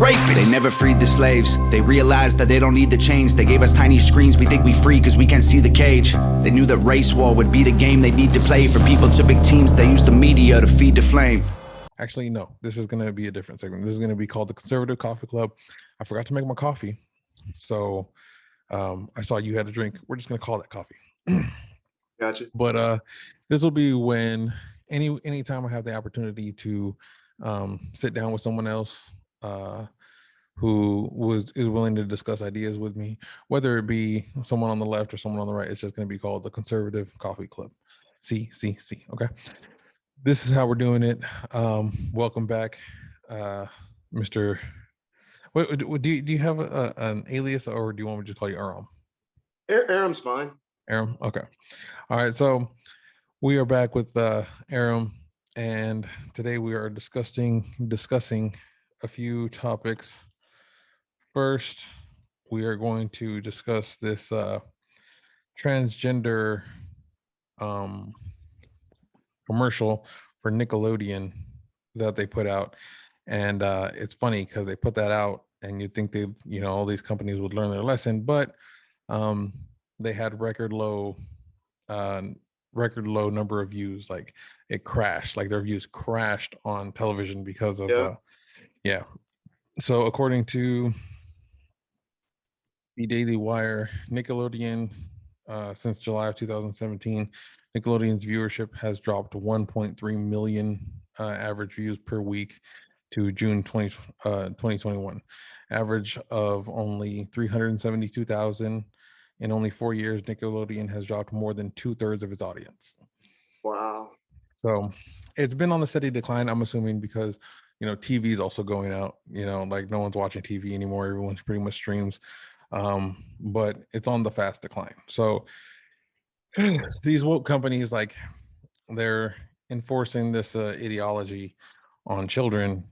Rapists. They never freed the slaves. They realized that they don't need the chains. They gave us tiny screens. We think we free because we can't see the cage. They knew that race war would be the game they need to play. For people to big teams, they use the media to feed the flame. Actually, no, this is going to be a different segment. This is going to be called the Conservative Coffee Club. I forgot to make my coffee. So I saw you had a drink. We're just going to call that coffee. Gotcha. But this will be when anytime I have the opportunity to sit down with someone else who is willing to discuss ideas with me, whether it be someone on the left or someone on the right. It's just going to be called the Conservative Coffee Club. C. Okay. This is how we're doing it. Welcome back, Mr. Do you have an alias, or do you want me to just call you Aram? Aram's fine. Aram, okay. All right, so we are back with Aram, and today we are discussing a few topics. First, we are going to discuss this transgender commercial for Nickelodeon that they put out. And it's funny because they put that out and you'd think all these companies would learn their lesson, but they had record low number of views. Like it crashed, like their views crashed on television because of So according to the Daily Wire, Nickelodeon, since July of 2017, Nickelodeon's viewership has dropped to 1.3 million average views per week to June 2021. Average of only 372,000. In only 4 years, Nickelodeon has dropped more than 2/3 of its audience. Wow. So it's been on the steady decline, I'm assuming, because TV is also going out. Like no one's watching TV anymore. Everyone's pretty much streams. But it's on the fast decline. So these woke companies, like, they're enforcing this ideology on children,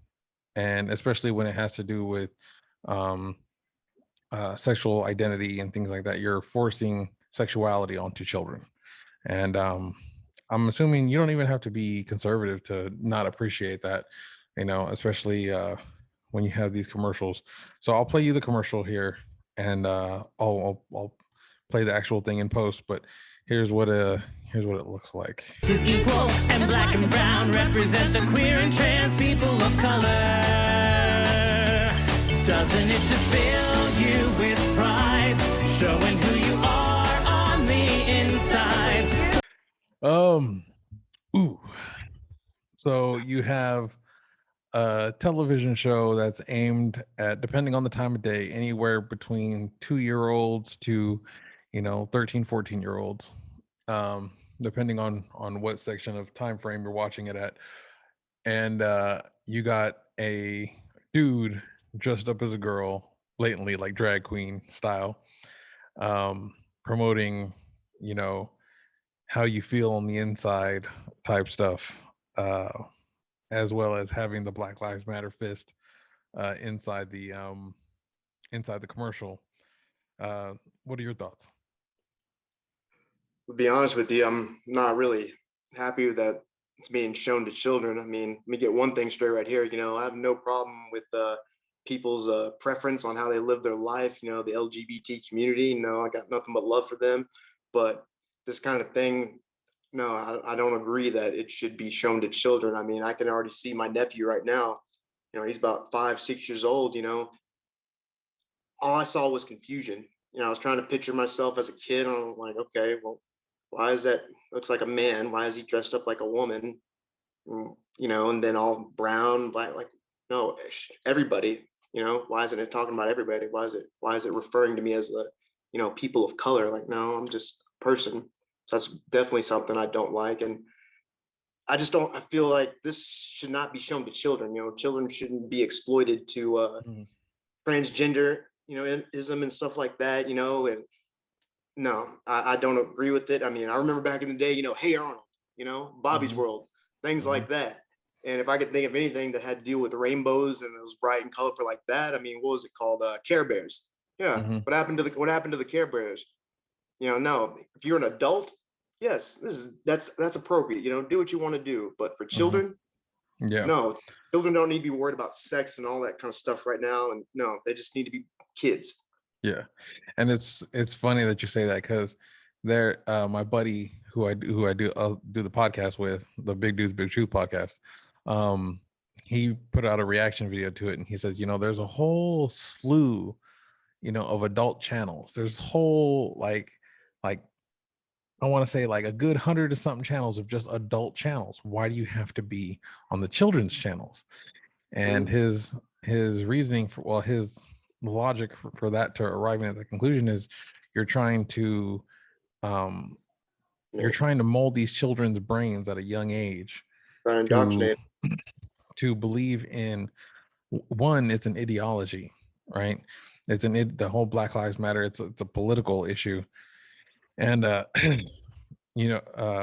and especially when it has to do with sexual identity and things like that. You're forcing sexuality onto children, and I'm assuming you don't even have to be conservative to not appreciate that, especially when you have these commercials. So I'll play you the commercial here, and I'll play the actual thing in post, but here's what it looks like. Is equal, and black and brown represent the queer and trans people of color. Doesn't it just fill you with pride, showing who you are on the inside? So you have a television show that's aimed at, depending on the time of day, anywhere between 2-year-olds to 13, 14-year-olds, depending on what section of time frame you're watching it at. And you got a dude dressed up as a girl, blatantly like drag queen style, promoting how you feel on the inside type stuff, as well as having the Black Lives Matter fist inside the commercial. What are your thoughts? To be honest with you, I'm not really happy that it's being shown to children. I mean, let me get one thing straight right here. I have no problem with people's preference on how they live their life. The LGBT community. I got nothing but love for them. But this kind of thing, no, I don't agree that it should be shown to children. I mean, I can already see my nephew right now. He's about 5, 6 years old. All I saw was confusion. I was trying to picture myself as a kid, and I'm like, okay, well, why is that? Looks like a man. Why is he dressed up like a woman? And then all brown, black, like, no, everybody. Why isn't it talking about everybody? Why is it referring to me as the, people of color? Like, no, I'm just a person. So that's definitely something I don't like. And I feel like this should not be shown to children. Children shouldn't be exploited to transgender, ism and stuff like that, and no, I don't agree with it. I mean, I remember back in the day, Hey Arnold, Bobby's World, things like that. And if I could think of anything that had to do with rainbows and it was bright and colorful like that, I mean, what was it called? Care Bears. Yeah. What happened to the Care Bears? No, if you're an adult, yes, that's appropriate. Do what you want to do. But for children, Yeah. No, children don't need to be worried about sex and all that kind of stuff right now. And no, they just need to be kids. Yeah. And it's funny that you say that, because there my buddy I'll do the podcast with, the Big Dudes Big Truth podcast, he put out a reaction video to it, and he says, there's a whole slew, of adult channels. There's whole like I want to say like a good 100 or something channels of just adult channels. Why do you have to be on the children's channels? And his reasoning his logic for that, to arriving at the conclusion, is you're trying to mold these children's brains at a young age to Indoctrinate. believe in, one, it's an ideology, right? The whole Black Lives Matter, it's a political issue. And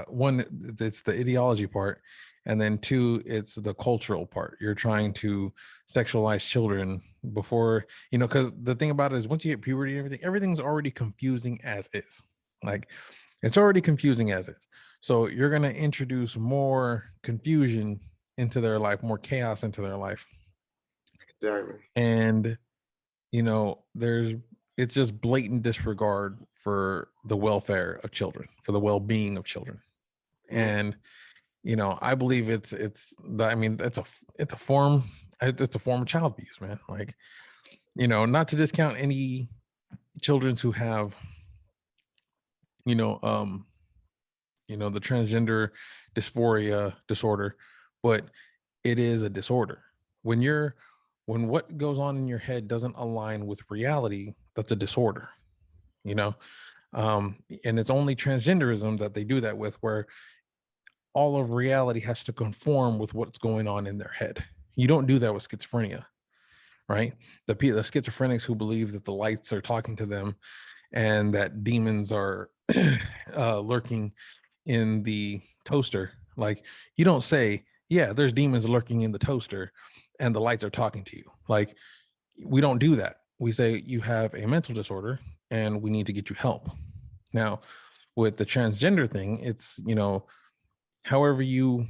one, it's the ideology part, and then two, it's the cultural part. You're trying to sexualize children before, because the thing about it is, once you hit puberty and everything's already confusing as is. Like, it's already confusing as is. So you're going to introduce more confusion into their life, more chaos into their life. Exactly. And it's just blatant disregard for the welfare of children, for the well-being of children. And I believe it's a form of child abuse, man. Like, not to discount any children who have the transgender dysphoria disorder, but it is a disorder. When what goes on in your head doesn't align with reality, that's a disorder, and it's only transgenderism that they do that with, where all of reality has to conform with what's going on in their head. You don't do that with schizophrenia, right? The schizophrenics who believe that the lights are talking to them and that demons are lurking in the toaster. Like, you don't say, yeah, there's demons lurking in the toaster and the lights are talking to you. Like, we don't do that. We say you have a mental disorder and we need to get you help. Now, with the transgender thing, it's, however you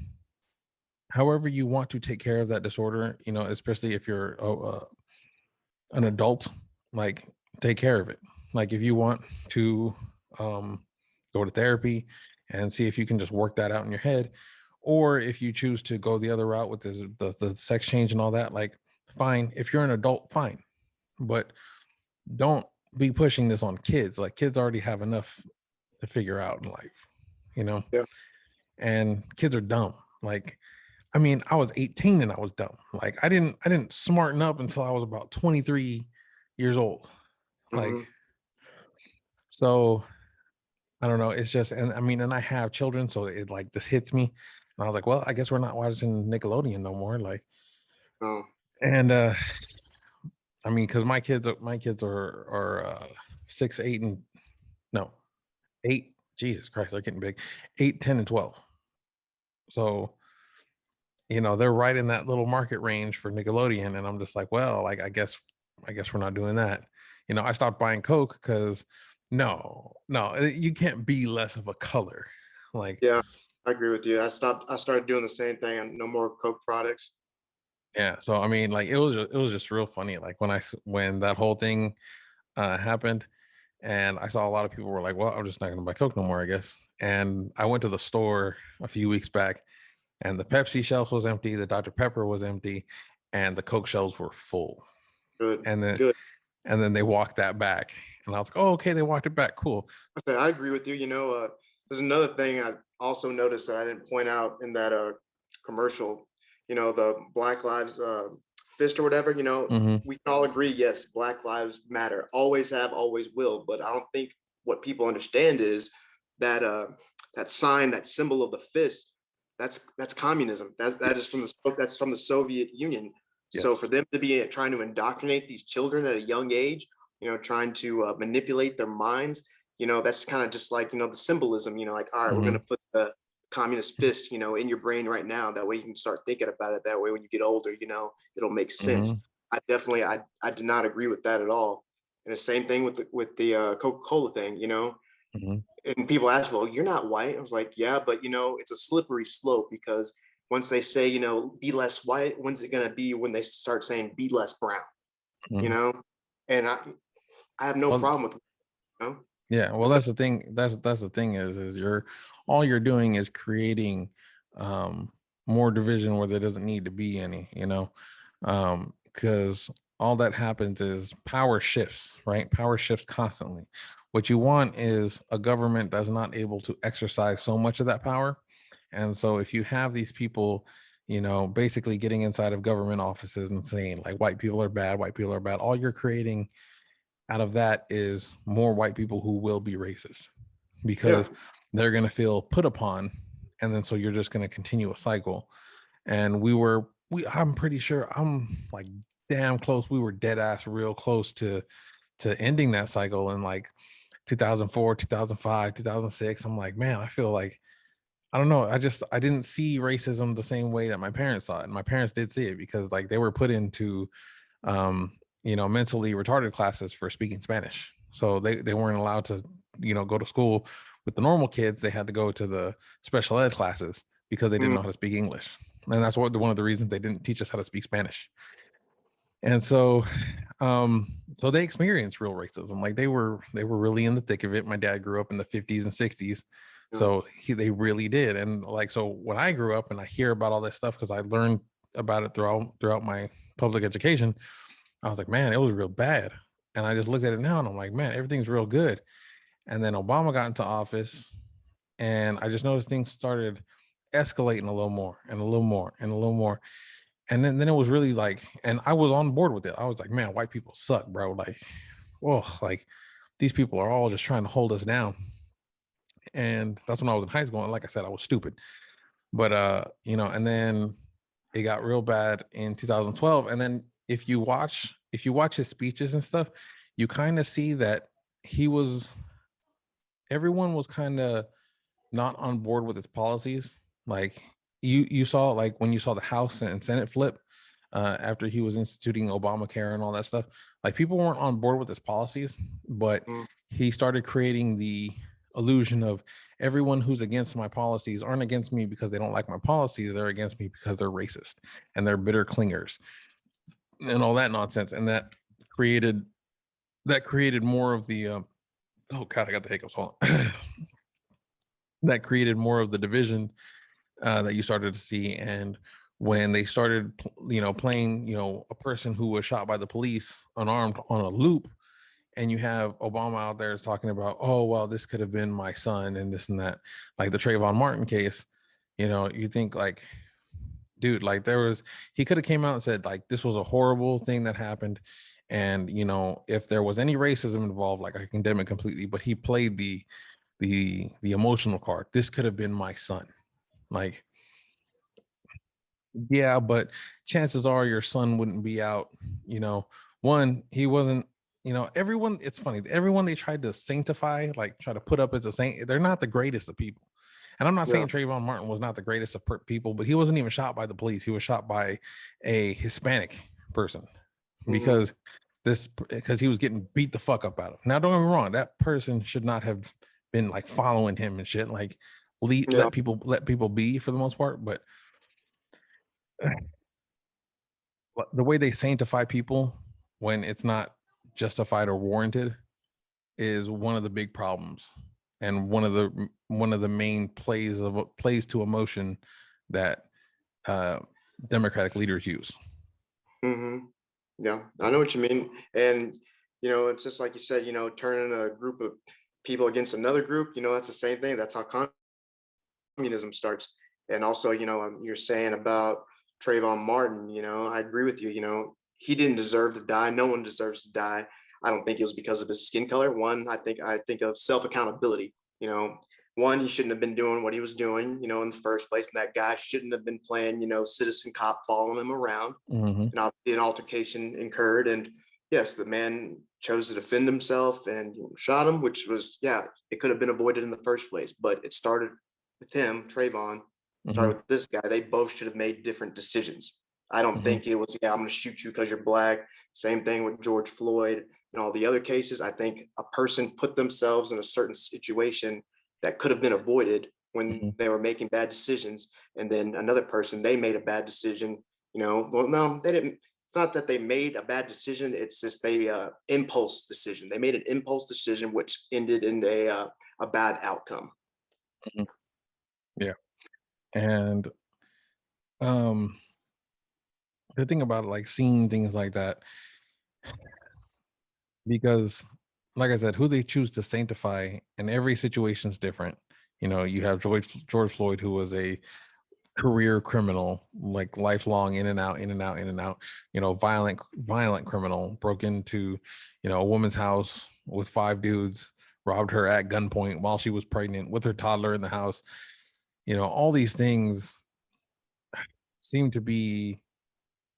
want to take care of that disorder, especially if you're an adult, like, take care of it. Like, if you want to go to therapy and see if you can just work that out in your head, or if you choose to go the other route with the sex change and all that, like, fine. If you're an adult, fine, but don't be pushing this on kids. Like, kids already have enough to figure out in life, Yeah. And kids are dumb. Like, I mean, I was 18 and I was dumb. Like, I didn't smarten up until I was about 23 years old. Like, so I don't know. It's just, and I mean, and I have children, so it, like, this hits me. And I was like, well, I guess we're not watching Nickelodeon no more. Like, and I mean, because my kids are 6, 8, and no, 8. Jesus Christ, they're getting big. 8, 10, and 12. So, they're right in that little market range for Nickelodeon, and I'm just like, well, like, I guess we're not doing that. I stopped buying Coke because no, you can't be less of a color. Like, Yeah, I agree with you. I started doing the same thing, and no more Coke products. yeah. So I mean, like, it was just real funny. Like, when that whole thing happened, and I saw a lot of people were like, well, I'm just not gonna buy Coke no more, I guess. And I went to the store a few weeks back, and the Pepsi shelf was empty, the Dr. Pepper was empty, and the Coke shelves were full. Good. And then Good. and then they walked that back, and I was like, oh, okay, they walked it back, cool. I agree with you. There's another thing I also noticed that I didn't point out in that commercial. The Black Lives Fist or whatever. We can all agree, yes, Black Lives Matter. Always have, always will. But I don't think what people understand is that that sign, that symbol of the fist, that's communism. That is from the Soviet Union. Yes. So for them to be trying to indoctrinate these children at a young age, trying to manipulate their minds, that's kind of just like, the symbolism, like, all right, we're going to put the communist fist, in your brain right now. That way you can start thinking about it that way. When you get older, it'll make sense. I did not agree with that at all. And the same thing with the Coca-Cola thing, and people ask, well, you're not white. I was like, yeah, but it's a slippery slope, because once they say, be less white, when's it gonna be when they start saying be less brown? You Mhm. know, and I have no Well, problem with it, you know. yeah, well, that's the thing. That's the thing is you're all you're doing is creating more division where there doesn't need to be any, because all that happens is power shifts, right? Power shifts constantly. What you want is a government that's not able to exercise so much of that power. And so if you have these people, basically getting inside of government offices and saying like white people are bad, all you're creating out of that is more white people who will be racist Yeah. because they're going to feel put upon, and then so you're just going to continue a cycle. And I'm pretty sure, I'm like damn close, we were dead ass real close to ending that cycle in like 2004, 2005, 2006. I'm like, man, I feel like, I don't know, I didn't see racism the same way that my parents saw it, and my parents did see it because like they were put into mentally retarded classes for speaking Spanish. So they weren't allowed to, go to school with the normal kids. They had to go to the special ed classes because they didn't Mm, know how to speak English. And that's one of the reasons they didn't teach us how to speak Spanish. And so they experienced real racism. Like they were really in the thick of it. My dad grew up in the 50s and 60s. yeah. So they really did. And like, so when I grew up and I hear about all this stuff, because I learned about it throughout my public education, I was like, man, it was real bad. And I just looked at it now and I'm like, man, everything's real good. And then Obama got into office and I just noticed things started escalating a little more and a little more and a little more. And then it was really like, and I was on board with it. I was like, man, white people suck, bro. Like, oh, like these people are all just trying to hold us down. And that's when I was in high school. And like I said, I was stupid. But and then it got real bad in 2012. And then if you watch his speeches and stuff, you kind of see that he was everyone was kind of not on board with his policies. Like you saw, like when you saw the House and Senate flip after he was instituting Obamacare and all that stuff, like people weren't on board with his policies, but Mm, he started creating the illusion of everyone who's against my policies aren't against me because they don't like my policies. They're against me because they're racist and they're bitter clingers and all that nonsense. And that created more of the oh god, I got the hiccups. Hold on. That created more of the division that you started to see. And when they started, playing, a person who was shot by the police unarmed on a loop, and you have Obama out there talking about, oh, well, this could have been my son and this and that, like the Trayvon Martin case, you think like, dude, like he could have came out and said like, this was a horrible thing that happened. And, if there was any racism involved, like I condemn it completely, but he played the emotional card. This could have been my son. Like, yeah, but chances are your son wouldn't be out. One, he wasn't, everyone, it's funny, everyone they tried to sanctify, like try to put up as a saint, they're not the greatest of people. And I'm not yeah. saying Trayvon Martin was not the greatest of people, but he wasn't even shot by the police. He was shot by a Hispanic person Hmm. because he was getting beat the fuck up out of. Now, don't get me wrong, that person should not have been like following him and shit, like Yeah. let people be for the most part, but the way they sanctify people when it's not justified or warranted is one of the big problems, and one of the main plays to emotion that uh democratic leaders use. Hmm. Yeah, I know what you mean. And, it's just like you said, turning a group of people against another group, that's the same thing. That's how communism starts. And also, you're saying about Trayvon Martin, I agree with you. He didn't deserve to die. No one deserves to die. I don't think it was because of his skin color. One, I think of self accountability. You know, one, he shouldn't have been doing what he was doing, in the first place, and that guy shouldn't have been playing, citizen cop, following him around. Hmm. And obviously, an altercation incurred, and yes, the man chose to defend himself and shot him, which was, yeah, it could have been avoided in the first place, but it started with him, Trayvon, Hmm. started with this guy. They both should have made different decisions. I don't Hmm. think it was, yeah, I'm going to shoot you because you're black. Same thing with George Floyd and all the other cases. I think a person put themselves in a certain situation that could have been avoided, when Mhm. they were making bad decisions, and then another person, they made a bad decision. Well, no, they didn't. It's not that they made a bad decision. It's just they impulse decision. They made an impulse decision which ended in a bad outcome. Mhm. Yeah. And um the thing about like seeing things like that, because like I said, who they choose to sanctify and every situation is different. You have George Floyd, who was a career criminal, like lifelong, in and out, in and out, in and out, violent criminal, broke into, a woman's house with 5 dudes, robbed her at gunpoint while she was pregnant with her toddler in the house. All these things seem to be,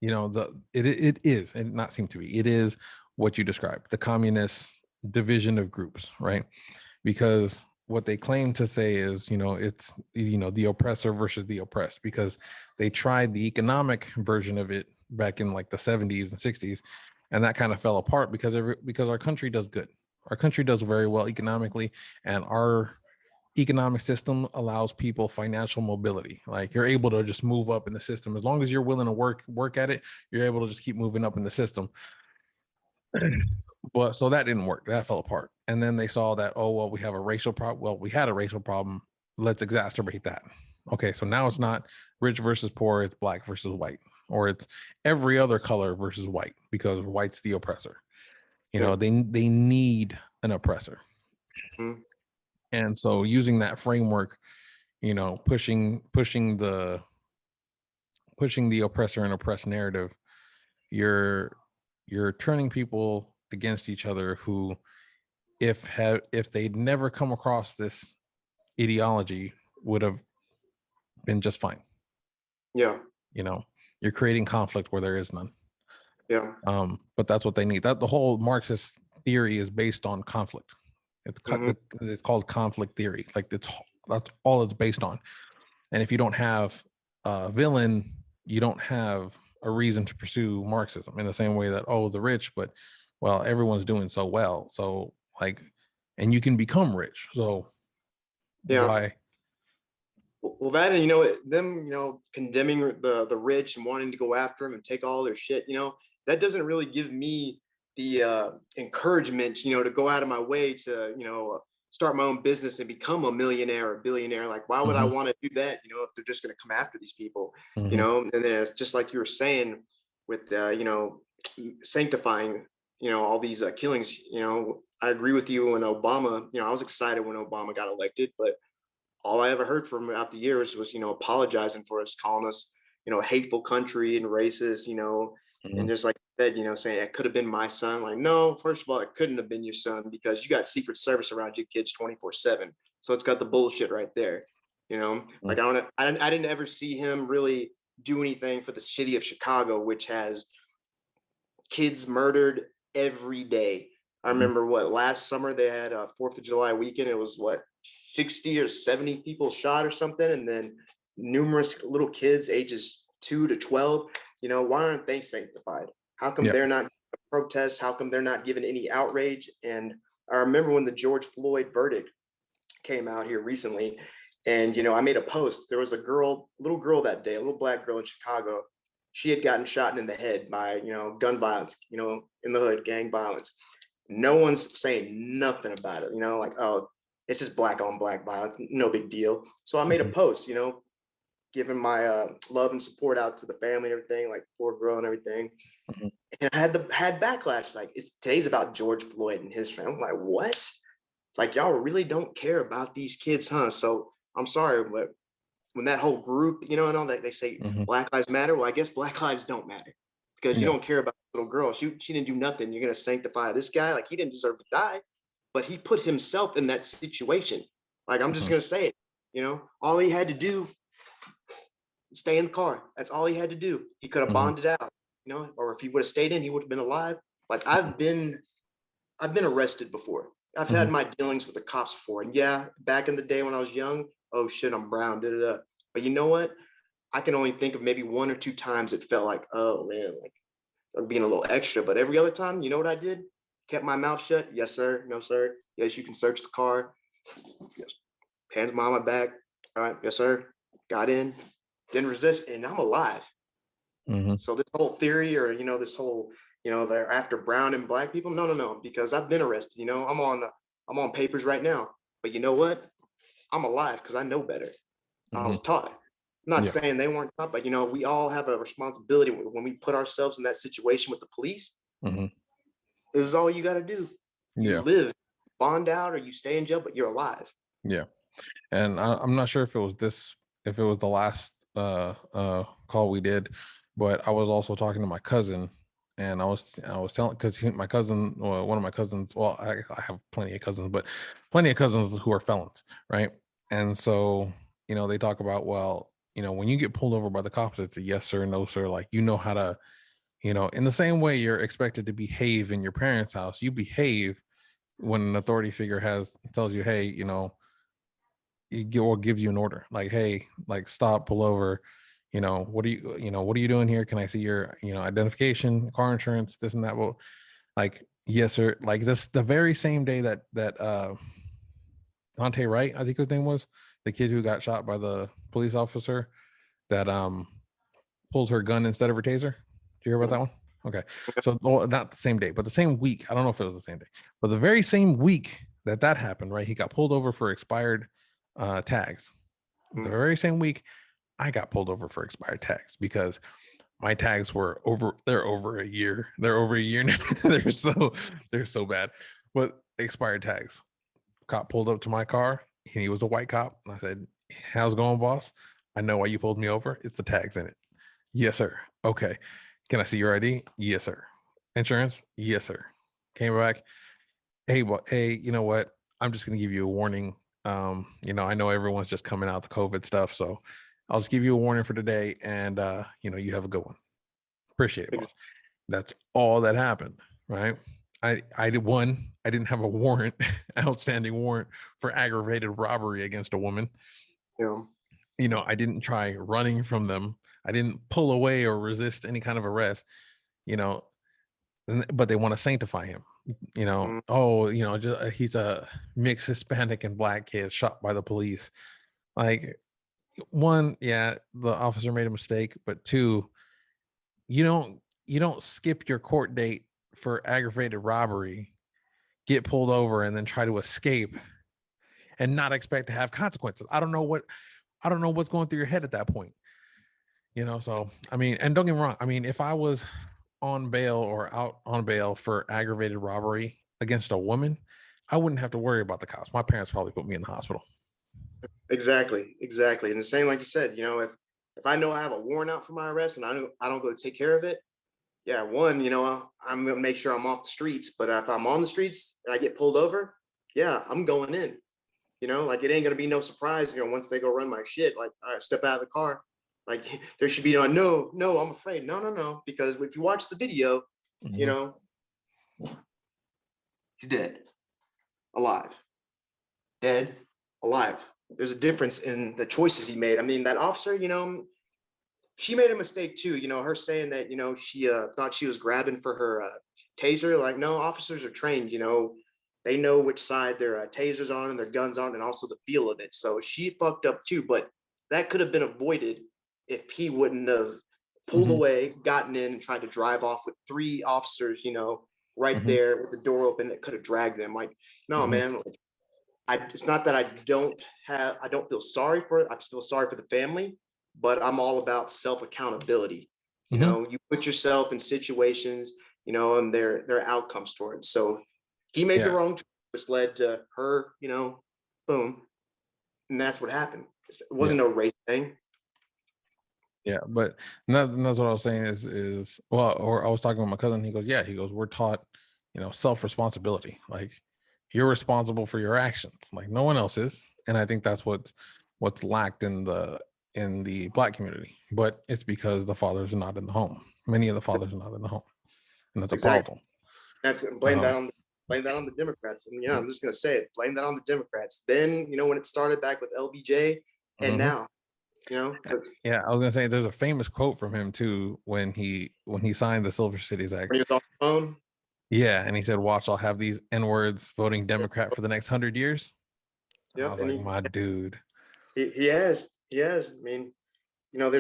it is, and not seem to be, it is what you described, the communist division of groups, right? Because what they claim to say is, it's, the oppressor versus the oppressed, because they tried the economic version of it back in like the 70s and 60s, and that kind of fell apart because our country does good. Our country does very well economically, and our economic system allows people financial mobility. Like, you're able to just move up in the system as long as you're willing to work at it. You're able to just keep moving up in the system. But so that didn't work. That fell apart. And then they saw that, oh, well, we have a racial problem. Well, we had a racial problem. Let's exacerbate that. Okay, so now it's not rich versus poor, it's black versus white, or it's every other color versus white, because white's the oppressor. Yeah. They need an oppressor. Mhm. And so using that framework, pushing the oppressor and oppressed narrative, you're turning people against each other who, if they'd never come across this ideology, would have been just fine. Yeah. You're creating conflict where there is none. Yeah. But that's what they need. That the whole Marxist theory is based on conflict. Mhm. It's called conflict theory. Like, that's all it's based on. And if you don't have a villain, you don't have a reason to pursue Marxism, in the same way that, oh, the rich, but well, everyone's doing so well. So like, and you can become rich. So Yeah. why? Well, that, and them, condemning the rich and wanting to go after them and take all their shit, that doesn't really give me the encouragement, to go out of my way to, start my own business and become a millionaire or billionaire. Like, why would I Mhm. want to do that? If they're just going to come after these people, Mhm. and then it's just like you were saying with, sanctifying, all these killings. I agree with you. When Obama, I was excited when Obama got elected, but all I ever heard from him out the years was, apologizing for us, calling us, a hateful country and racist, and Mhm. just like I said, saying it could have been my son. Like, no, first of all, it couldn't have been your son, because you got Secret Service around your kids 24/7. So it's got the bullshit right there. Like, I didn't ever see him really do anything for the city of Chicago, which has kids murdered every day. I Mhm. remember last summer they had a 4th of July weekend. It was 60 or 70 people shot or something, and then numerous little kids ages 2 to 12. Why aren't they sanctified? How come Yeah. they're not protests? How come they're not given any outrage? And I remember when the George Floyd verdict came out here recently, and I made a post. There was a little girl that day, a little black girl in Chicago. She had gotten shot in the head by gun violence, in the hood, gang violence. No one's saying nothing about it. Like, oh, it's just black on black violence, no big deal. So I made a Mhm. post, giving my love and support out to the family and everything, like poor girl and everything. Mhm. And I had backlash, like, today's about George Floyd and his family. I'm like, what? Like, y'all really don't care about these kids, huh? So I'm sorry, but when that whole group, and all that, they say Mhm. Black Lives Matter. Well, I guess Black Lives don't matter, because you Yeah. don't care about the little girl. She didn't do nothing. You're gonna sanctify this guy? Like, he didn't deserve to die, but he put himself in that situation. Like, I'm just Mhm. gonna say it. All he had to do, stay in the car. That's all he had to do. He could have Mhm. bonded out, or if he would have stayed in, he would have been alive. Like, I've been arrested before. I've had Mhm. my dealings with the cops before. And yeah, back in the day when I was young, oh shit, I'm brown, da da da. But you know what? I can only think of maybe 1 or 2 times it felt like, oh man, like I'm being a little extra. But every other time, you know what I did? Kept my mouth shut. Yes, sir. No, sir. Yes, you can search the car. Yes. Hands behind my back. All right, yes, sir. Got in, didn't resist, and I'm alive. So this whole theory, or this whole, they're after brown and black people. No, because I've been arrested. I'm on papers right now. But you know what? I'm alive because I know better. I was taught. I'm not saying they weren't taught, but we all have a responsibility when we put ourselves in that situation with the police. This is all you got to do. You live, bond out, or you stay in jail, but you're alive. Yeah. And I'm not sure if it was the last call we did, but I was also talking to my cousin, and I was telling, because my cousin, one of my cousins, well, I have plenty of cousins, but plenty of cousins who are felons, right? And so they talk about, well, when you get pulled over by the cops, it's a yes sir, no sir, like how to, in the same way you're expected to behave in your parents' house, you behave when an authority figure tells you, hey, or gives you an order, like, hey, like, stop, pull over, what are you doing here? Can I see your identification, car insurance, this and that? Well, like, yes sir. Like, this, the very same day that Dante Wright, I think his name was, the kid who got shot by the police officer that pulled her gun instead of her taser. Did you hear about that one? Okay. So, not the same day, but the same week. I don't know if it was the same day, but the very same week that happened, right? He got pulled over for expired tags. The very same week I got pulled over for expired tags, because my tags were they're over a year now. they're so bad. But expired tags. Cop pulled up to my car, and he was a white cop, and I said, how's it going, boss? I know why you pulled me over. It's the tags in it. Yes sir. Okay, can I see your ID? Yes sir. Insurance? Yes sir. Came back, hey, you know what, I'm just gonna give you a warning. I know everyone's just coming out the COVID stuff, so I'll just give you a warning for today, and you have a good one. Appreciate it, boss. That's all that happened, right? I didn't have a warrant, outstanding warrant for aggravated robbery against a woman. I didn't try running from them. I didn't pull away or resist any kind of arrest, but they want to sanctify him. He's a mixed Hispanic and black kid shot by the police. Like, one, yeah, the officer made a mistake, but two, you don't skip your court date for aggravated robbery, get pulled over, and then try to escape and not expect to have consequences. I don't know what's going through your head at that point. So I mean, and don't get me wrong, I mean, if I was on bail or out on bail for aggravated robbery against a woman, I wouldn't have to worry about the cops. My parents probably put me in the hospital. Exactly. And the same, like you said, if I know I have a warrant out for my arrest and I don't go take care of it, yeah, one, I'm gonna make sure I'm off the streets. But if I'm on the streets and I get pulled over, yeah, I'm going in. Like, it ain't gonna be no surprise. Once they go run my shit, like, all right, step out of the car. Like, there should be no, I'm afraid. No, because if you watch the video, he's dead, alive, dead, alive. There's a difference in the choices he made. I mean, that officer, she made a mistake too. Her saying that, she thought she was grabbing for her taser. Like, no, officers are trained, they know which side their tasers on and their guns on, and also the feel of it. So she fucked up too, but that could have been avoided if he wouldn't have pulled away, gotten in, and tried to drive off with three officers, right there with the door open that could have dragged them. Like, no, man, it's not that I don't feel sorry for it. I just feel sorry for the family, but I'm all about self-accountability. You put yourself in situations, and there are outcomes towards. So he made the wrong choice, which led to her, boom. And that's what happened. It wasn't a race thing. Yeah, but that's what I was saying is well, or I was talking with my cousin. He goes, we're taught, self-responsibility. Like, you're responsible for your actions, like no one else is. And I think that's what's lacked in the black community. But it's because the fathers are not in the home. Many of the fathers are not in the home, and that's a problem. That's blame that on the Democrats. And I'm just gonna say it. Blame that on the Democrats. Then when it started back with LBJ, and now. Yeah, I was gonna say there's a famous quote from him too when he signed the Silver Cities Act. When he was on the phone. Yeah, and he said, "Watch, I'll have these N-words voting Democrat for the next 100 years." Yeah, I was like, my dude. He has. He has. I mean, you know,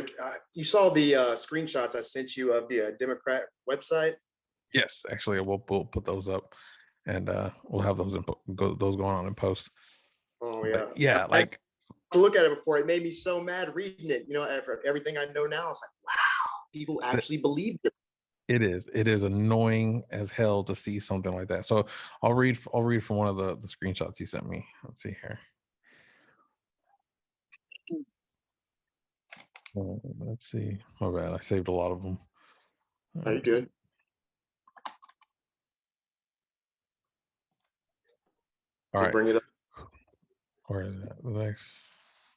you saw the screenshots I sent you of the Democrat website. Yes, actually, we'll put those up, and we'll have those those going on in post. Oh But yeah. yeah, like To look at it before, it made me so mad reading it. You know, after everything I know now, it's like, wow, people actually believe it. it is annoying as hell to see something like that. So I'll read from one of the screenshots you sent me. Let's see here. Let's see. Oh bad, I saved a lot of them. Are you good? All right. Bring it up. Where is that? Next,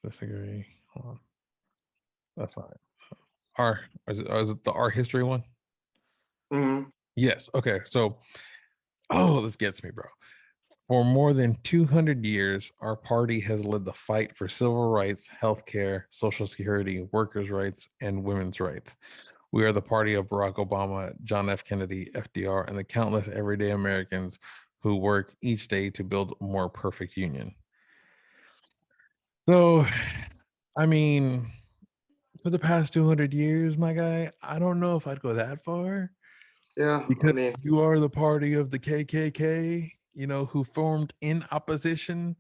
disagree. Hold on. That's not it. Is it the art history one? Mm-hmm. Yes. Okay. So, this gets me, bro. For more than 200 years, our party has led the fight for civil rights, healthcare, social security, workers' rights, and women's rights. We are the party of Barack Obama, John F. Kennedy, FDR, and the countless everyday Americans who work each day to build a more perfect union. So, I mean, for the past 200 years, my guy, I don't know if I'd go that far. Yeah, Because I mean, you are the party of the KKK, who formed in opposition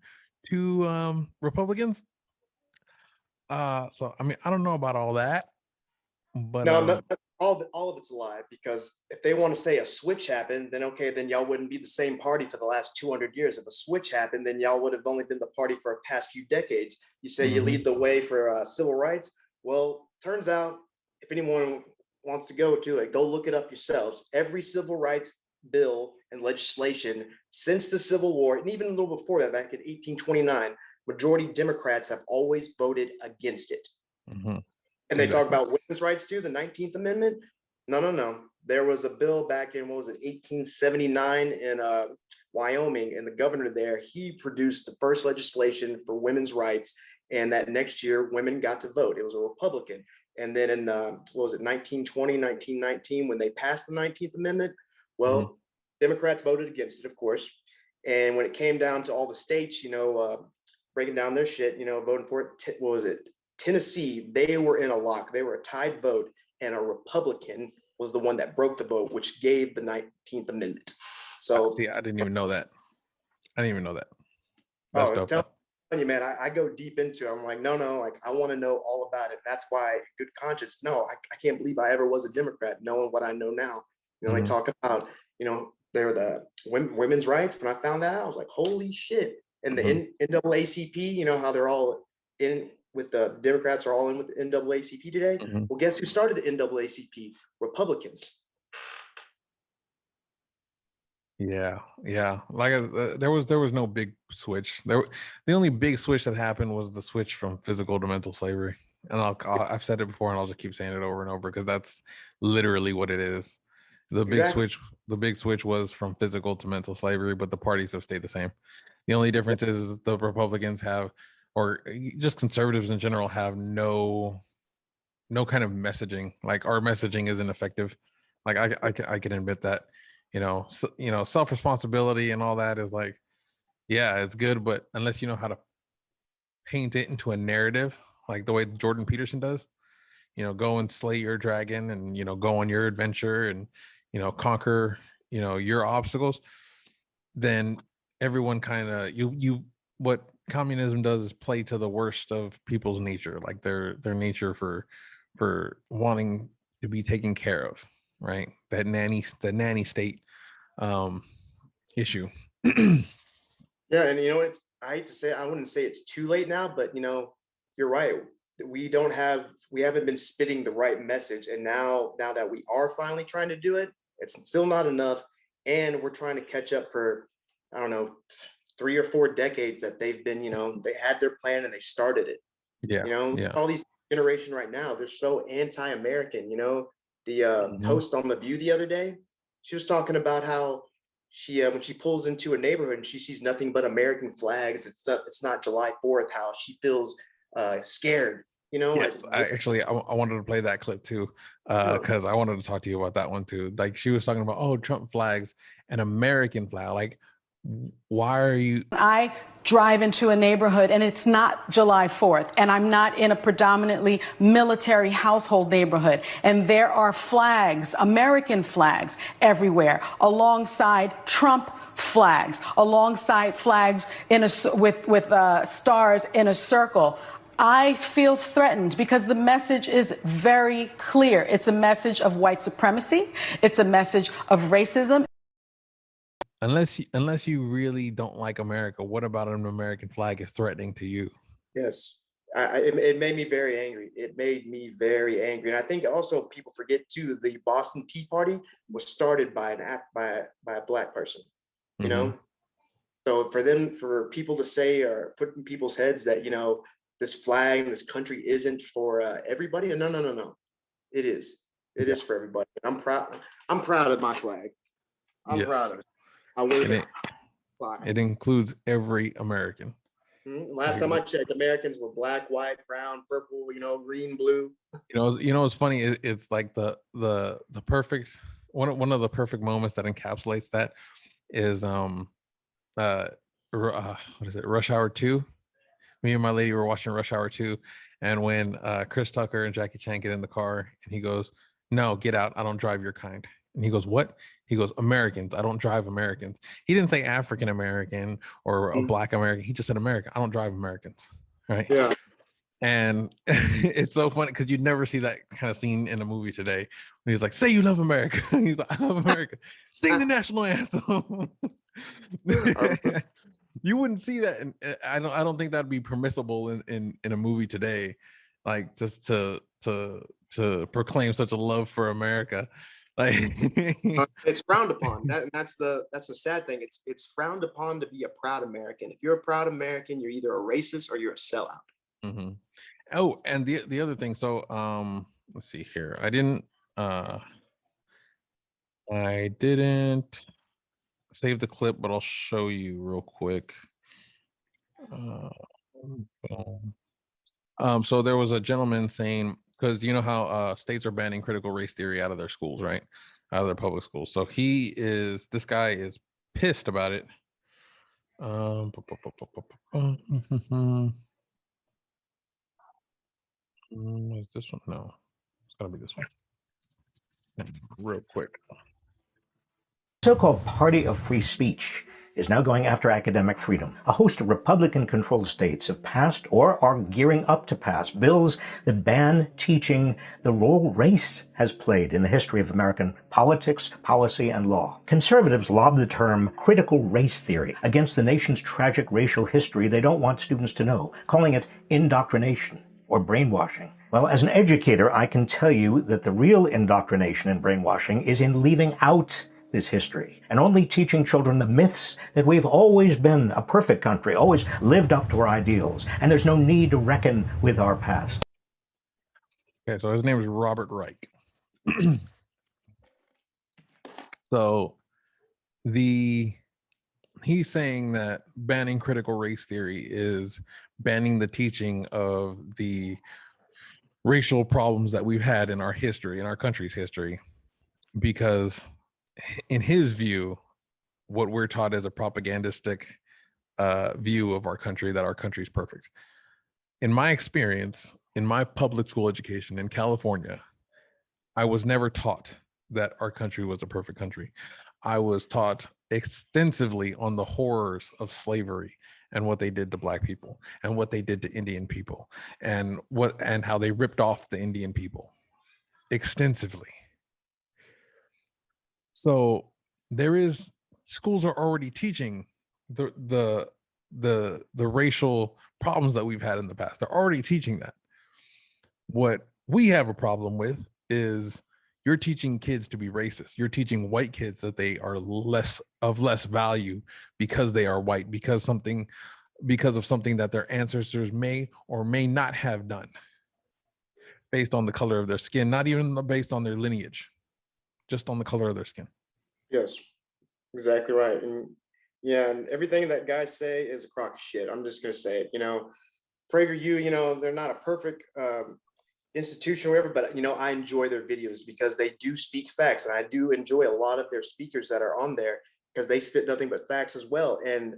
to Republicans. So I mean, I don't know about all that, but no, all of it's a lie, because if they want to say a switch happened, then okay, then y'all wouldn't be the same party for the last 200 years. If a switch happened, then y'all would have only been the party for the past few decades. You say you lead the way for civil rights. Well, turns out, if anyone wants to go to it, go look it up yourselves. Every civil rights bill and legislation since the Civil War, and even a little before that, back in 1829, majority Democrats have always voted against it. And they talk about women's rights too, the 19th Amendment. No. There was a bill back in, 1879 in Wyoming, and the governor there, he produced the first legislation for women's rights. And that next year, women got to vote. It was a Republican. And then in, 1920, 1919, when they passed the 19th Amendment, well, Democrats voted against it, of course. And when it came down to all the states, breaking down their shit, voting for it, what was it? Tennessee, they were in a lock. They were a tied vote, and a Republican was the one that broke the vote, which gave the 19th Amendment. So, see, I didn't even know that. That's dope. Tell you, man, I go deep into it. I'm like, no, like, I want to know all about it. That's why, good conscience. No, I can't believe I ever was a Democrat, knowing what I know now. They talk about, they're the women's rights. When I found that out, I was like, holy shit. And the NAACP, how they're all in with the Democrats are all in with the NAACP today. Well, guess who started the NAACP? Republicans. Yeah. Like there was no big switch. The only big switch that happened was the switch from physical to mental slavery. And I've said it before, and I'll just keep saying it over and over, because that's literally what it is. The big switch was from physical to mental slavery, but the parties have stayed the same. The only difference is the Republicans have, or just conservatives in general, have no kind of messaging. Like, our messaging isn't effective. Like, I can admit that, self-responsibility and all that is like, yeah, it's good, but unless you know how to paint it into a narrative, like the way Jordan Peterson does, go and slay your dragon, and go on your adventure, and conquer your obstacles, then everyone kind of what communism does is play to the worst of people's nature, like their nature for wanting to be taken care of, right? The nanny state issue. Yeah, and I hate to say, I wouldn't say it's too late now, but you're right. We haven't been spitting the right message, and now that we are finally trying to do it, it's still not enough, and we're trying to catch up for, I don't know, 3 or 4 decades that they've been, they had their plan and they started it. All these generation right now, they're so anti-American. The host on The View the other day, she was talking about how she when she pulls into a neighborhood and she sees nothing but American flags, it's not July 4th, how she feels scared. Yes, I wanted to play that clip too, because I wanted to talk to you about that one too. Like, she was talking about, Trump flags, an American flag. Like, Why are you? I drive into a neighborhood and it's not July 4th, and I'm not in a predominantly military household neighborhood, and there are flags, American flags everywhere, alongside Trump flags, alongside flags with stars in a circle. I feel threatened because the message is very clear. It's a message of white supremacy. It's a message of racism. Unless you really don't like America, what about an American flag is threatening to you? Yes. It made me very angry. It made me very angry. And I think also people forget too, the Boston Tea Party was started by by a black person, you know? So for people to say or put in people's heads that, you know, this flag, this country isn't for everybody. No. It is. It is for everybody. I'm proud of my flag. I'm proud of it. I wear it. It includes every American. Last time I checked, Americans were black, white, brown, purple, you know, green, blue. You know, it's funny. It's like the perfect one of the perfect moments that encapsulates that is what is it? Rush Hour 2. Me and my lady were watching Rush Hour 2, and when Chris Tucker and Jackie Chan get in the car, and he goes, "No, get out! I don't drive your kind." And he goes, "What?" He goes, "Americans. I don't drive Americans." He didn't say African American or a black American. He just said American. I don't drive Americans. Right. Yeah. And it's so funny because you'd never see that kind of scene in a movie today. When he's like, "Say you love America." He's like, "I love America." Sing the national anthem. You wouldn't see that, and I don't think that'd be permissible in a movie today, like just to proclaim such a love for America. Like it's frowned upon. That's the sad thing. It's frowned upon to be a proud American. If you're a proud American, you're either a racist or you're a sellout. Oh, and the other thing. So let's see here. I didn't save the clip, but I'll show you real quick. So there was a gentleman saying, because you know how states are banning critical race theory out of their schools, right? Out of their public schools. So this guy is pissed about it. Is this one? No, it's gonna be this one. Real quick. So-called Party of Free Speech is now going after academic freedom. A host of Republican-controlled states have passed or are gearing up to pass bills that ban teaching the role race has played in the history of American politics, policy, and law. Conservatives lob the term critical race theory against the nation's tragic racial history they don't want students to know, calling it indoctrination or brainwashing. Well, as an educator, I can tell you that the real indoctrination and brainwashing is in leaving out this history and only teaching children the myths that we've always been a perfect country, always lived up to our ideals, and there's no need to reckon with our past. Okay, so his name is Robert Reich. So he's saying that banning critical race theory is banning the teaching of the racial problems that we've had in our history, in our country's history, because in his view, what we're taught is a propagandistic view of our country, that our country is perfect. In my experience, in my public school education in California, I was never taught that our country was a perfect country. I was taught extensively on the horrors of slavery and what they did to Black people and what they did to Indian people and how they ripped off the Indian people extensively. So schools are already teaching the racial problems that we've had in the past. They're already teaching that. What we have a problem with is you're teaching kids to be racist. You're teaching white kids that they are less value because they are white, because of something that their ancestors may or may not have done based on the color of their skin, not even based on their lineage, just on the color of their skin. Yes, exactly right. And yeah, and everything that guys say is a crock of shit. I'm just gonna say it. You know, PragerU, you know, they're not a perfect institution or whatever, but you know, I enjoy their videos because they do speak facts, and I do enjoy a lot of their speakers that are on there. because they spit nothing but facts as well. And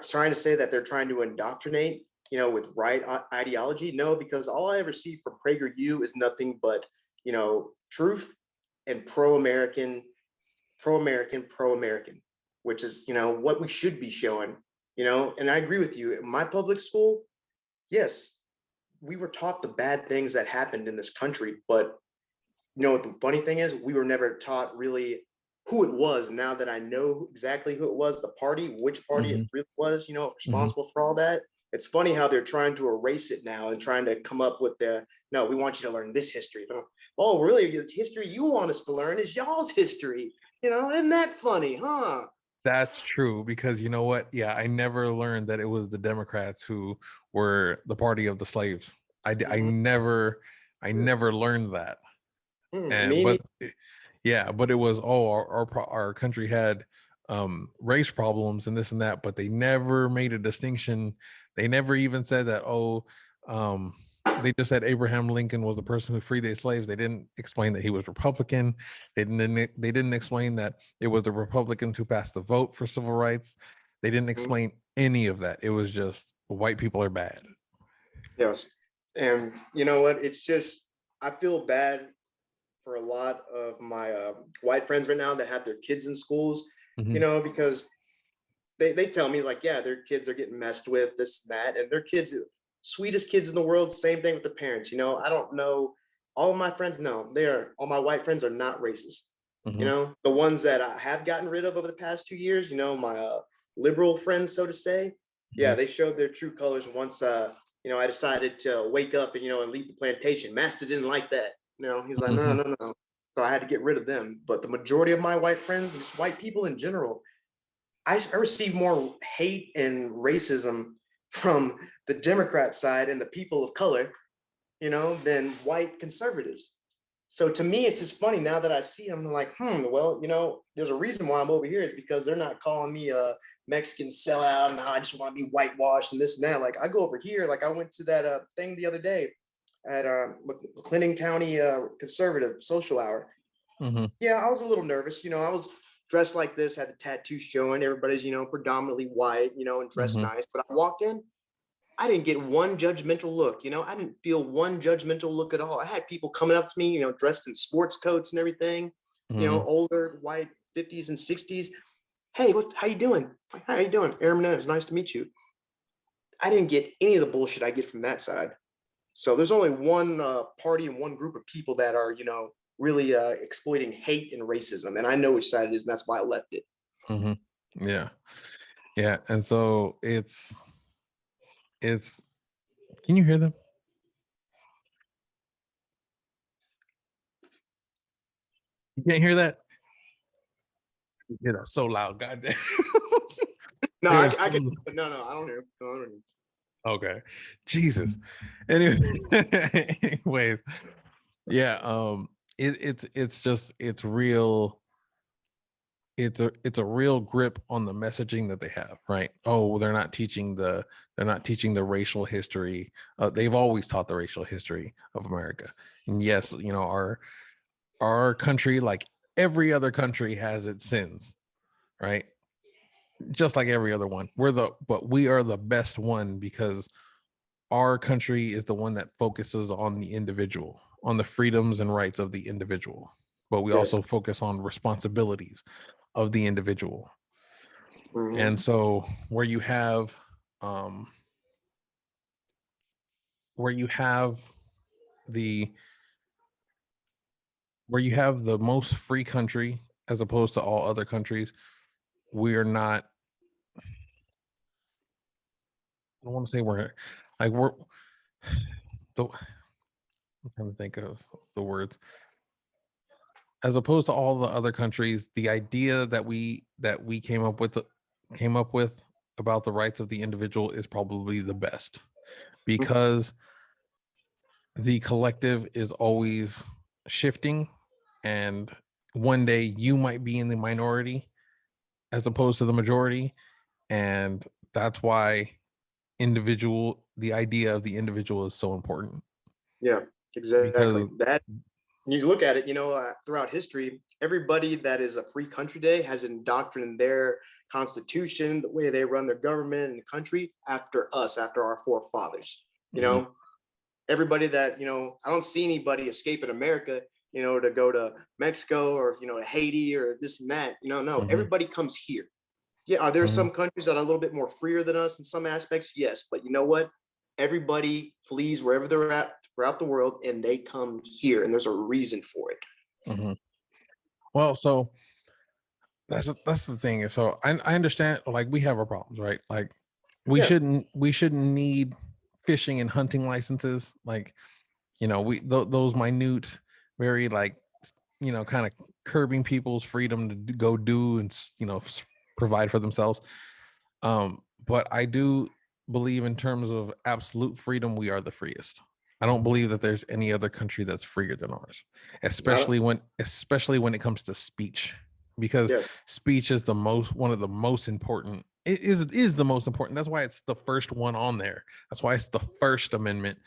trying to say that they're trying to indoctrinate, with right ideology. No, because all I ever see from PragerU is nothing but, truth and pro-American, which is, what we should be showing, and I agree with you. In my public school, yes, we were taught the bad things that happened in this country, but what the funny thing is, we were never taught really who it was. Now that I know exactly who it was, which party it really was, responsible for all that. It's funny how they're trying to erase it now and trying to come up with no, we want you to learn this history. Oh, really? The history you want us to learn is y'all's history. Isn't that funny, huh? That's true, because you know what? Yeah, I never learned that it was the Democrats who were the party of the slaves. I never learned that. But it was, our country had race problems and this and that, but they never made a distinction. They never even said that, they just said Abraham Lincoln was the person who freed the slaves. They didn't explain that he was Republican. They didn't explain that it was the Republicans who passed the vote for civil rights. They didn't explain any of that. It was just white people are bad. Yes. And you know what? It's just, I feel bad for a lot of my white friends right now that have their kids in schools, because they tell me like, yeah, their kids are getting messed with, this and that, and their kids, sweetest kids in the world, same thing with the parents. I don't know, all of my friends, no, all my white friends are not racist. The ones that I have gotten rid of over the past 2 years, my liberal friends, so to say, yeah, they showed their true colors once I decided to wake up and and leave the plantation. Master didn't like that. He's like, no. So I had to get rid of them. But the majority of my white friends, just white people in general, I receive more hate and racism from the Democrat side and the people of color, than white conservatives. So to me, it's just funny now that I see them, I'm like, well, there's a reason why I'm over here, is because they're not calling me a Mexican sellout and I just want to be whitewashed and this and that. Like I go over here, like I went to that thing the other day at McLennan County Conservative Social Hour. Yeah, I was a little nervous. I was dressed like this, had the tattoo showing. Everybody's, predominantly white, and dressed nice. But I walked in, I didn't get one judgmental look. I didn't feel one judgmental look at all. I had people coming up to me, dressed in sports coats and everything, older, white, 50s and 60s. Hey, how you doing? How you doing? Aaron Menendez, nice to meet you. I didn't get any of the bullshit I get from that side. So there's only one party and one group of people that are, really exploiting hate and racism. And I know which side it is, and that's why I left it. Yeah. And so it's, can you hear them? You can't hear that? You hear that so loud, goddamn. No, I can. No, I don't hear. No, I don't hear. Okay, Jesus. Anyways, yeah. It's real. It's a real grip on the messaging that they have, right? Oh, they're not teaching the racial history. They've always taught the racial history of America, and yes, our country, like every other country, has its sins, right? Just like every other one. But we are the best one because our country is the one that focuses on the individual, on the freedoms and rights of the individual. But we also focus on responsibilities of the individual. And so where you have the most free country as opposed to all other countries, we are not, I don't want to say we're I'm trying to think of the words. As opposed to all the other countries, the idea that we came up with about the rights of the individual is probably the best, because the collective is always shifting, and one day you might be in the minority as opposed to the majority, and that's why the idea of the individual is so important. Yeah, exactly. you look at it, throughout history, everybody that is a free country today has indoctrinated their constitution, the way they run their government and the country after us, after our forefathers. You Mhm. know, everybody that, I don't see anybody escaping America, to go to Mexico or, to Haiti or this and that. No, Mhm. everybody comes here. Yeah, are there Mhm. some countries that are a little bit more freer than us in some aspects? Yes, but you know what? Everybody flees wherever they're at throughout the world, and they come here, and there's a reason for it. Mhm. Well, so that's the thing. So I understand, like, we have our problems, right? Like, we Yeah. shouldn't need fishing and hunting licenses. Like, those minute, very, like, kind of curbing people's freedom to go do and provide for themselves. But I do believe, in terms of absolute freedom, we are the freest. I don't believe that there's any other country that's freer than ours, especially when it comes to speech, because Yes. speech is one of the most important. It is the most important. That's why it's the first one on there. That's why it's the First Amendment.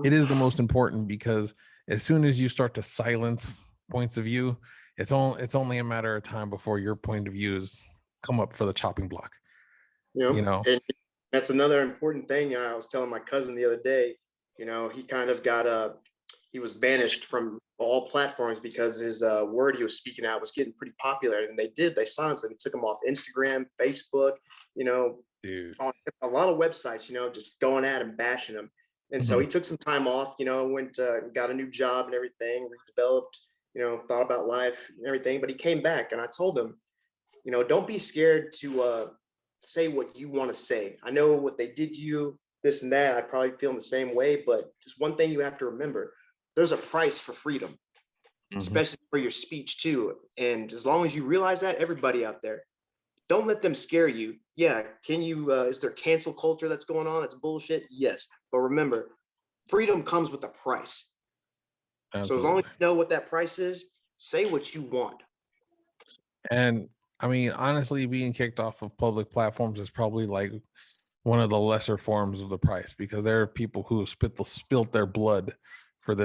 It is the most important, because as soon as you start to silence points of view, it's only a matter of time before your point of views come up for the chopping block. And that's another important thing. I was telling my cousin the other day, he kind of he was banished from all platforms because his word he was speaking out was getting pretty popular. And they silenced him. They took him off Instagram, Facebook, Dude. on a lot of websites, just going at him, bashing him. And so he took some time off, went, got a new job and everything, redeveloped, thought about life and everything. But he came back, and I told him, don't be scared to say what you want to say. I know what they did to you, this and that. I probably feel the same way, but just one thing you have to remember: there's a price for freedom, especially for your speech too. And as long as you realize that, everybody out there, don't let them scare you. Yeah, can you? Is there cancel culture that's going on? That's bullshit. Yes, but remember, freedom comes with a price. So as long as Absolutely. you know what that price is, say what you want. And I mean, honestly, being kicked off of public platforms is probably like one of the lesser forms of the price, because there are people who have spilt their blood for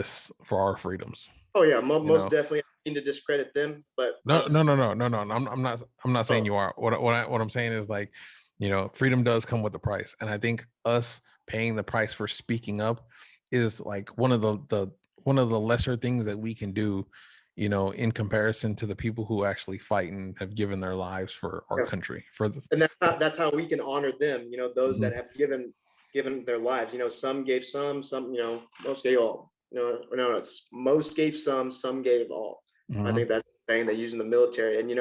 our freedoms. Oh yeah, You most know? definitely. I need to discredit them, but No, us. no, no, no, no, no. I'm not saying Oh, you are. What I'm saying is, like, freedom does come with a price, and I think us paying the price for speaking up is like one of the lesser things that we can do, in comparison to the people who actually fight and have given their lives for our yeah. country. And that's how we can honor them. Those Mhm. that have given their lives. Some gave some, most gave all. No, it's most gave some gave all. I Mhm. think that's the thing they use in the military. And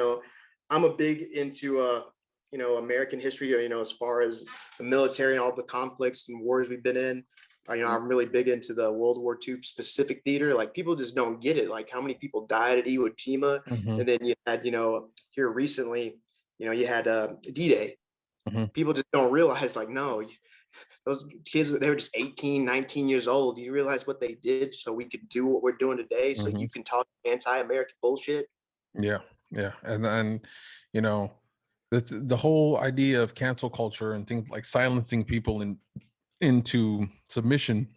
I'm a big into American history. As far as the military and all the conflicts and wars we've been in. I'm really big into the World War II specific theater. Like, people just don't get it. Like, how many people died at Iwo Jima, Mhm. and then you had here recently, you had D-Day. Mhm. People just don't realize, like, no, those kids, they were just 18, 19 years old. Do you realize what they did so we could do what we're doing today? So Mhm. you can talk anti-American bullshit. Yeah, yeah, and then, you know, the whole idea of cancel culture and things like silencing people into submission,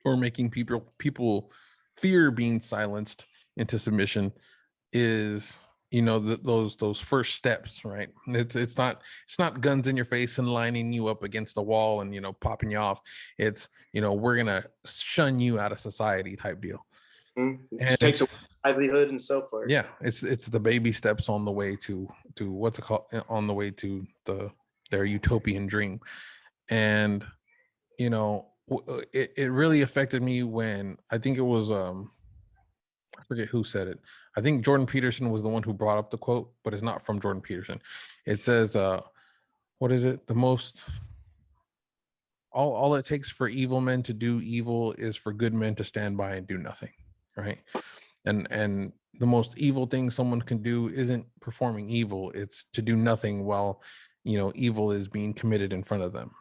or making people fear being silenced into submission, is, those first steps, right? It's not guns in your face and lining you up against the wall and popping you off. It's, we're gonna shun you out of society type deal. It And takes a it's, livelihood and so forth. yeah, it's the baby steps on the way to what's it called, on the way to their utopian dream. And it really affected me when, I think it was, I forget who said it. I think Jordan Peterson was the one who brought up the quote, but it's not from Jordan Peterson. It says, what is it? The most, all it takes for evil men to do evil is for good men to stand by and do nothing, right? And the most evil thing someone can do isn't performing evil, it's to do nothing while evil is being committed in front of them.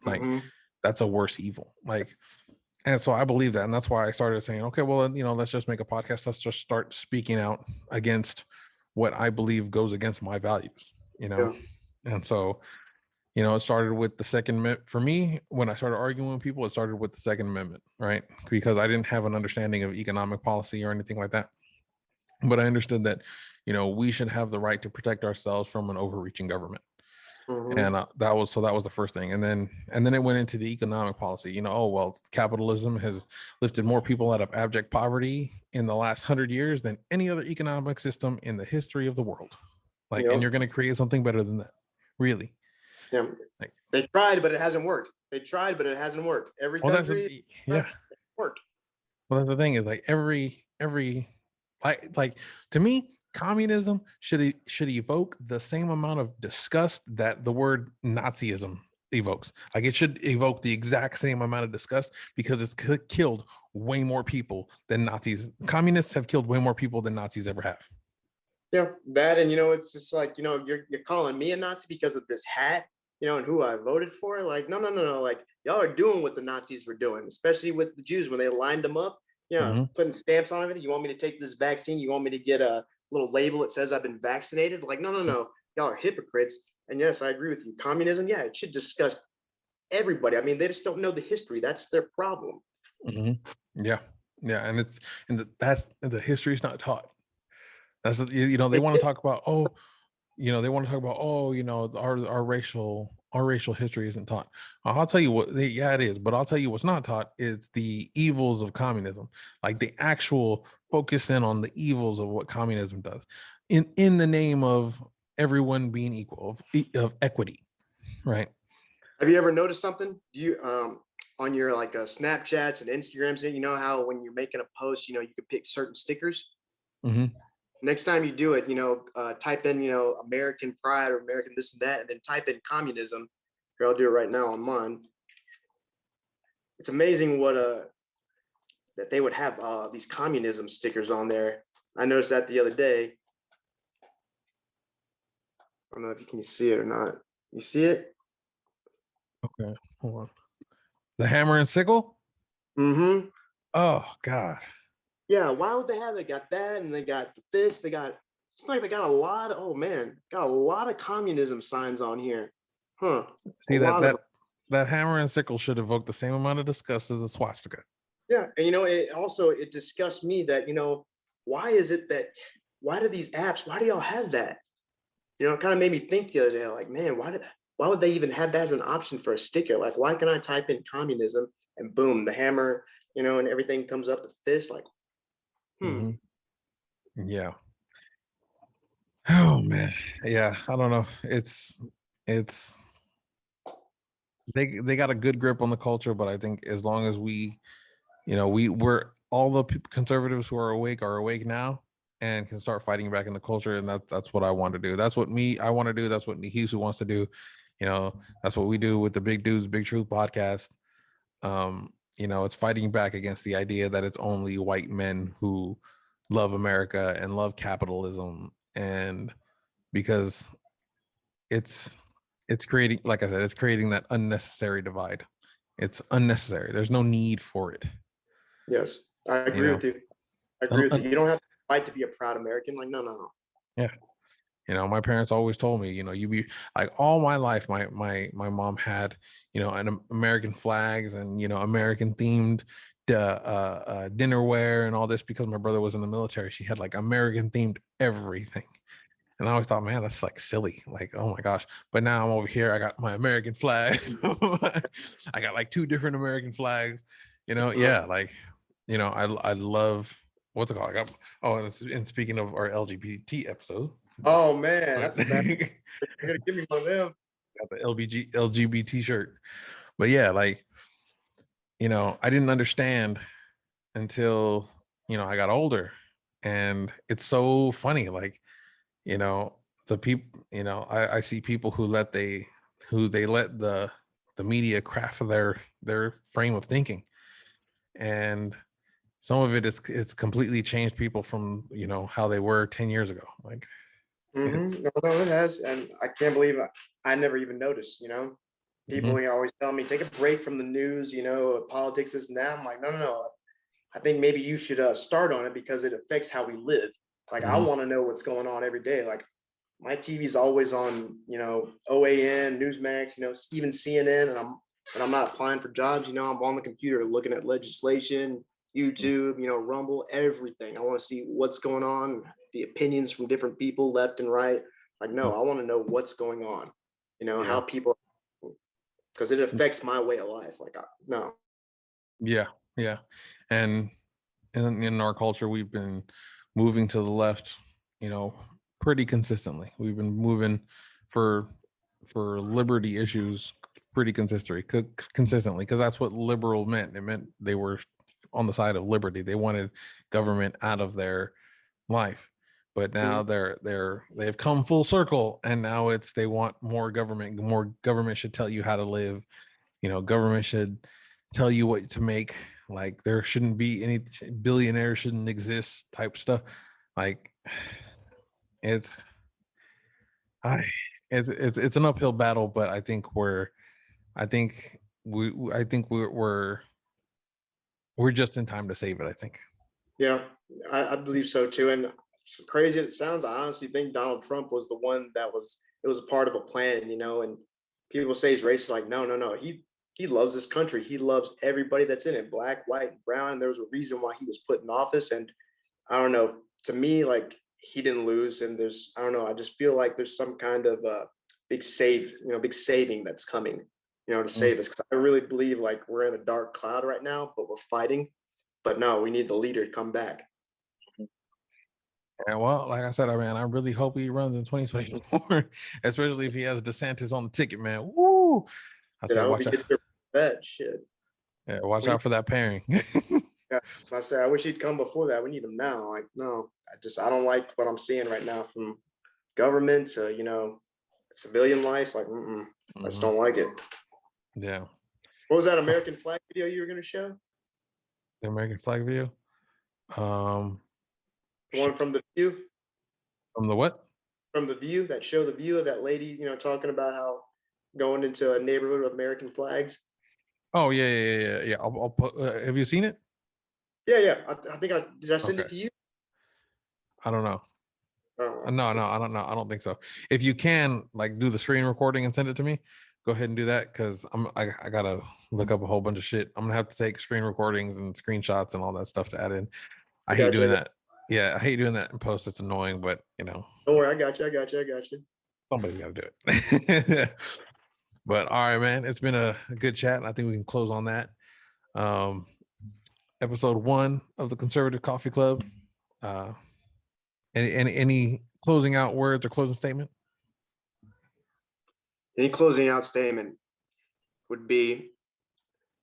Like, Mhm. that's a worse evil. Like, and so I believe that, and that's why I started saying, okay, well, let's just make a podcast. Let's just start speaking out against what I believe goes against my values. Yeah. And so, You know, it started with the Second Amendment. For me, when I started arguing with people, it started with the Second Amendment, right? Because I didn't have an understanding of economic policy or anything like that. But I understood that, you know, we should have the right to protect ourselves from an overreaching government. And that was the first thing. And then it went into the economic policy. You know, oh, well, capitalism has lifted more people out of abject poverty in the last 100 years than any other economic system in the history of the world. Like, and you're going to create something better than that. Really? Yeah. Like, they tried, but it hasn't worked. They tried, but it hasn't worked. Every country, yeah, worked. Well, that's the thing is like every like to me, communism should evoke the same amount of disgust that the word Nazism evokes. Like it should evoke the exact same amount of disgust because it's killed way more people than Nazis. Communists have killed way more people than Nazis ever have. Yeah, that, and you know, it's just like, you know, you're calling me a Nazi because of this hat, you know, and who I voted for. Like, no. Like, y'all are doing what the Nazis were doing, especially with the Jews when they lined them up, putting stamps on everything. You want me to take this vaccine? You want me to get a little label that says I've been vaccinated? Like, no. Y'all are hypocrites. And yes, I agree with you. Communism, yeah, it should disgust everybody. I mean, they just don't know the history. That's their problem. Yeah, and that's the history is not taught. That's, you know, they want to talk about, our racial history isn't taught. I'll tell you what, it is, but I'll tell you what's not taught is the evils of communism, like the actual focus in on the evils of what communism does in the name of everyone being equal, of equity, right? Have you ever noticed something? Do you on your like Snapchats and Instagrams, you know how when you're making a post, you know, you could pick certain stickers? Next time you do it, you know, type in, you know, American pride or American this and that, and then type in communism. Here, I'll do it right now on mine. It's amazing what that they would have these communism stickers on there. I noticed that the other day. I don't know if you can see it or not. You see it? Okay, hold on. The hammer and sickle? Mm-hmm. Oh God. Yeah, why would they have? They got that, and they got the fist. It's like they got a lot of, oh man, got a lot of communism signs on here. Huh. See, that hammer and sickle should evoke the same amount of disgust as a swastika. Yeah, and you know, it disgusts me that, you know, why do these apps, why do y'all have that? You know, it kind of made me think the other day, like, man, why would they even have that as an option for a sticker? Like, why can I type in communism and boom, the hammer, you know, and everything comes up, the fist, like, Yeah. Oh man. Yeah. I don't know. It's they got a good grip on the culture, but I think as long as we're all the conservatives who are awake now and can start fighting back in the culture, and that's what I want to do. That's what I want to do. That's what Nihisu wants to do. You know, that's what we do with the Big Dudes Big Truth podcast. You know, it's fighting back against the idea that it's only white men who love America and love capitalism, and because it's creating, like I said, it's creating that unnecessary divide. It's unnecessary. There's no need for it. Yes, I agree with you. I agree with you. You don't have to fight to be a proud American. Like, no. Yeah. You know, my parents always told me, you know, you be like, all my life, my mom had, you know, an American flags and, you know, American themed dinnerware and all this, because my brother was in the military. She had like American themed everything. And I always thought, man, that's like silly. Like, oh my gosh. But now I'm over here. I got my American flag. I got like 2 different American flags, you know? Yeah. Like, you know, I love, what's it called? And speaking of our LGBT episode. Oh man, that's a bad. You're gonna give me one of them. Got the LGBT shirt. But yeah, like, you know, I didn't understand until, you know, I got older. And it's so funny. Like, you know, the people, you know, I see people who let the media craft their frame of thinking. And some of it's completely changed people from, you know, how they were 10 years ago. Like, No, it has, and I can't believe I never even noticed. You know, people always tell me take a break from the news. You know, politics, this and that. I'm like, no. I think maybe you should start on it because it affects how we live. Like, I want to know what's going on every day. Like, my TV's always on, OAN, Newsmax, even CNN, and I'm not applying for jobs. I'm on the computer looking at legislation, YouTube, Rumble, everything. I want to see what's going on, the opinions from different people, left and right. Like, no, I want to know what's going on. How people, because it affects my way of life. Like, no. Yeah, and in our culture, we've been moving to the left, pretty consistently. We've been moving for liberty issues pretty consistently, because that's what liberal meant. It meant they were on the side of liberty. They wanted government out of their life. But now they've come full circle, and now they want more government. More government should tell you how to live. Government should tell you what to make. Like, there shouldn't be any billionaires shouldn't exist type stuff. Like, it's an uphill battle, but I think we're just in time to save it, I think. Yeah, I believe so too. And crazy as it sounds, I honestly think Donald Trump was the one it was a part of a plan, and people say he's racist. Like, no. He loves this country. He loves everybody that's in it, black, white, brown. There was a reason why he was put in office. And I don't know, to me, like, he didn't lose. And I don't know, I just feel like there's some kind of big saving that's coming, to save us. Because I really believe, like, we're in a dark cloud right now, but we're fighting. But no, we need the leader to come back. Yeah, well, like I said, I really hope he runs in 2024, especially if he has DeSantis on the ticket, man. Woo! I hope he gets that shit. Yeah, watch out for that pairing. Yeah, I say I wish he'd come before that. We need him now. Like, no, I don't like what I'm seeing right now from government to civilian life. Like, I just don't like it. Yeah. What was that American flag video you were gonna show? The American flag video. The one from The View. From the what? From The View, that show The View of that lady, talking about how going into a neighborhood with American flags. Oh yeah. I'll put. Have you seen it? Yeah. I think did I send it to you? I don't know. Oh. No, I don't know. I don't think so. If you can, like, do the screen recording and send it to me, go ahead and do that, because I gotta look up a whole bunch of shit. I'm gonna have to take screen recordings and screenshots and all that stuff to add in. I hate doing that. Yeah, I hate doing that in post. It's annoying, but Don't worry, I got you. Somebody's got to do it. But all right, man, it's been a good chat, and I think we can close on that. Episode 1 of the Conservative Coffee Club. Any closing out words or closing statement? Any closing out statement would be,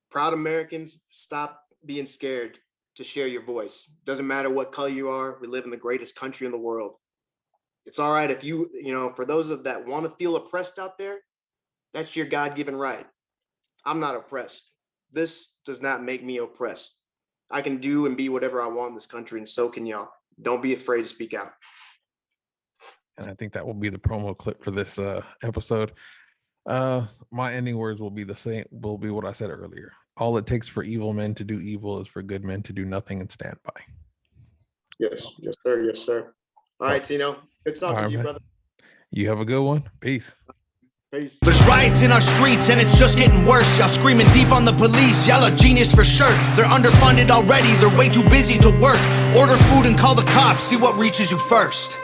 proud Americans, stop being scared to share your voice. Doesn't matter what color you are. We live in the greatest country in the world. It's all right if for those that want to feel oppressed out there, that's your God-given right. I'm not oppressed. This does not make me oppressed. I can do and be whatever I want in this country, and so can y'all. Don't be afraid to speak out. And I think that will be the promo clip for this episode. My ending words will be the same, will be what I said earlier. All it takes for evil men to do evil is for good men to do nothing and stand by. Yes, sir. All right, Tino. Good talking to you, brother. You have a good one. Peace. Peace. There's riots in our streets and it's just getting worse. Y'all screaming deep on the police, y'all a genius for sure. They're underfunded already, they're way too busy to work. Order food and call the cops, see what reaches you first.